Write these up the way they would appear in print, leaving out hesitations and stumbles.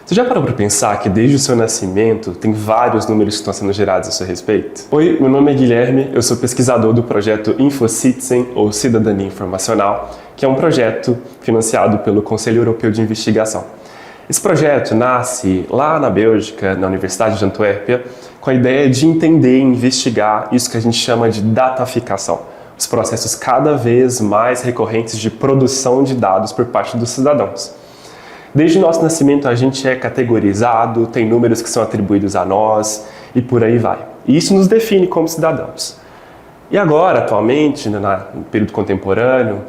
Você já parou para pensar que desde o seu nascimento tem vários números que estão sendo gerados a seu respeito? Oi, meu nome é Guilherme, eu sou pesquisador do projeto InfoCitizen, ou Cidadania Informacional, que é um projeto financiado pelo Conselho Europeu de Investigação. Esse projeto nasce lá na Bélgica, na Universidade de Antuérpia, com a ideia de entender e investigar isso que a gente chama de dataficação, os processos cada vez mais recorrentes de produção de dados por parte dos cidadãos. Desde o nosso nascimento a gente é categorizado, tem números que são atribuídos a nós e por aí vai. E isso nos define como cidadãos. E agora, atualmente, no período contemporâneo,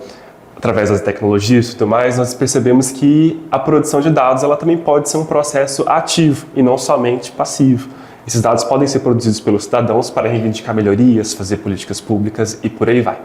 através das tecnologias e tudo mais, nós percebemos que a produção de dados ela também pode ser um processo ativo e não somente passivo. Esses dados podem ser produzidos pelos cidadãos para reivindicar melhorias, fazer políticas públicas e por aí vai.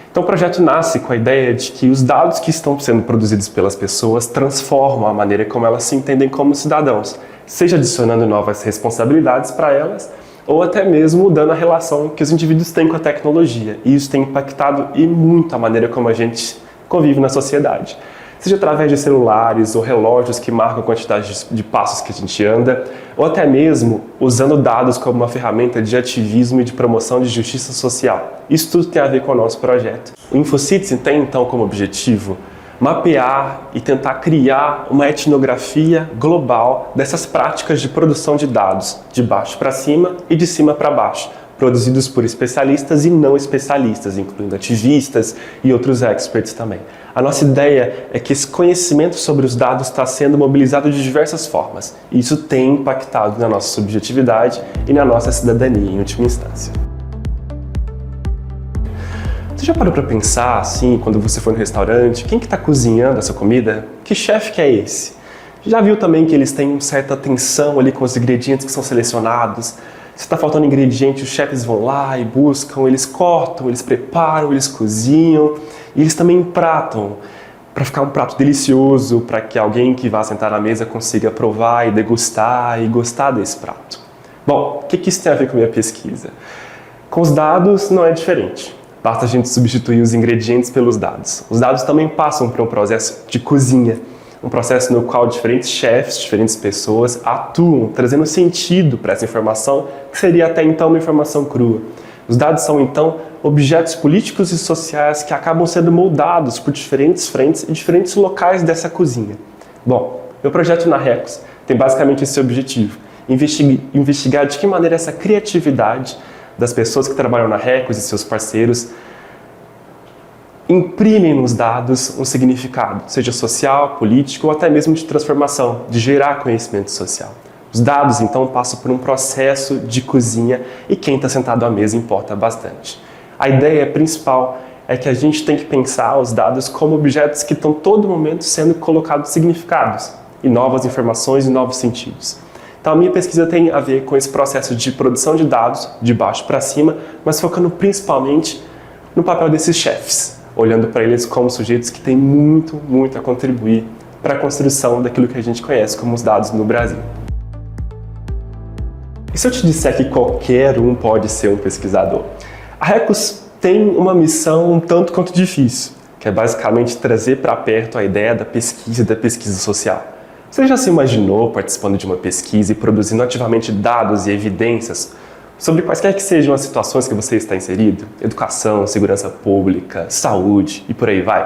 Então o projeto nasce com a ideia de que os dados que estão sendo produzidos pelas pessoas transformam a maneira como elas se entendem como cidadãos, seja adicionando novas responsabilidades para elas, ou até mesmo mudando a relação que os indivíduos têm com a tecnologia. E isso tem impactado e muito a maneira como a gente convive na sociedade. Seja através de celulares ou relógios que marcam a quantidade de passos que a gente anda, ou até mesmo usando dados como uma ferramenta de ativismo e de promoção de justiça social. Isso tudo tem a ver com o nosso projeto. O InfoCitizen tem então como objetivo mapear e tentar criar uma etnografia global dessas práticas de produção de dados, de baixo para cima e de cima para baixo, produzidos por especialistas e não especialistas, incluindo ativistas e outros experts também. A nossa ideia é que esse conhecimento sobre os dados está sendo mobilizado de diversas formas, e isso tem impactado na nossa subjetividade e na nossa cidadania, em última instância. Você já parou para pensar, assim, quando você for no restaurante, quem que está cozinhando essa comida? Que chefe que é esse? Já viu também que eles têm uma certa atenção ali com os ingredientes que são selecionados? Se está faltando ingrediente, os chefes vão lá e buscam, eles cortam, eles preparam, eles cozinham e eles também empratam para ficar um prato delicioso, para que alguém que vá sentar na mesa consiga provar e degustar e gostar desse prato. Bom, o que isso tem a ver com a minha pesquisa? Com os dados não é diferente. Basta a gente substituir os ingredientes pelos dados. Os dados também passam por um processo de cozinha, um processo no qual diferentes chefes, diferentes pessoas atuam, trazendo sentido para essa informação, que seria até então uma informação crua. Os dados são, então, objetos políticos e sociais que acabam sendo moldados por diferentes frentes e diferentes locais dessa cozinha. Bom, meu projeto na Recos tem basicamente esse objetivo, investigar de que maneira essa criatividade das pessoas que trabalham na Recos e seus parceiros imprimem nos dados um significado, seja social, político ou até mesmo de transformação, de gerar conhecimento social. Os dados, então, passam por um processo de cozinha e quem está sentado à mesa importa bastante. A ideia principal é que a gente tem que pensar os dados como objetos que estão todo momento sendo colocados significados e novas informações e novos sentidos. Então a minha pesquisa tem a ver com esse processo de produção de dados, de baixo para cima, mas focando principalmente no papel desses chefes, olhando para eles como sujeitos que têm muito a contribuir para a construção daquilo que a gente conhece como os dados no Brasil. E se eu te disser que qualquer um pode ser um pesquisador? A Recos tem uma missão um tanto quanto difícil, que é basicamente trazer para perto a ideia da pesquisa social. Você já se imaginou participando de uma pesquisa e produzindo ativamente dados e evidências sobre quaisquer que sejam as situações que você está inserido? Educação, segurança pública, saúde e por aí vai.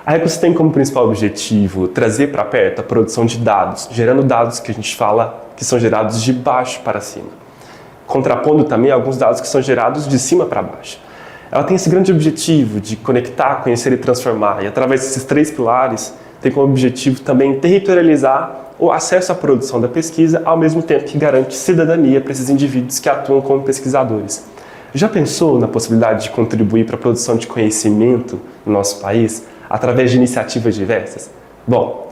A Recos tem como principal objetivo trazer para perto a produção de dados, gerando dados que a gente fala que são gerados de baixo para cima, contrapondo também alguns dados que são gerados de cima para baixo. Ela tem esse grande objetivo de conectar, conhecer e transformar, e através desses três pilares tem como objetivo também territorializar o acesso à produção da pesquisa, ao mesmo tempo que garante cidadania para esses indivíduos que atuam como pesquisadores. Já pensou na possibilidade de contribuir para a produção de conhecimento no nosso país através de iniciativas diversas? Bom,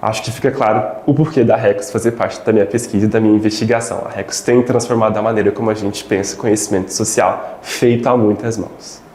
acho que fica claro o porquê da Recos fazer parte da minha pesquisa e da minha investigação. A Recos tem transformado a maneira como a gente pensa conhecimento social, feito a muitas mãos.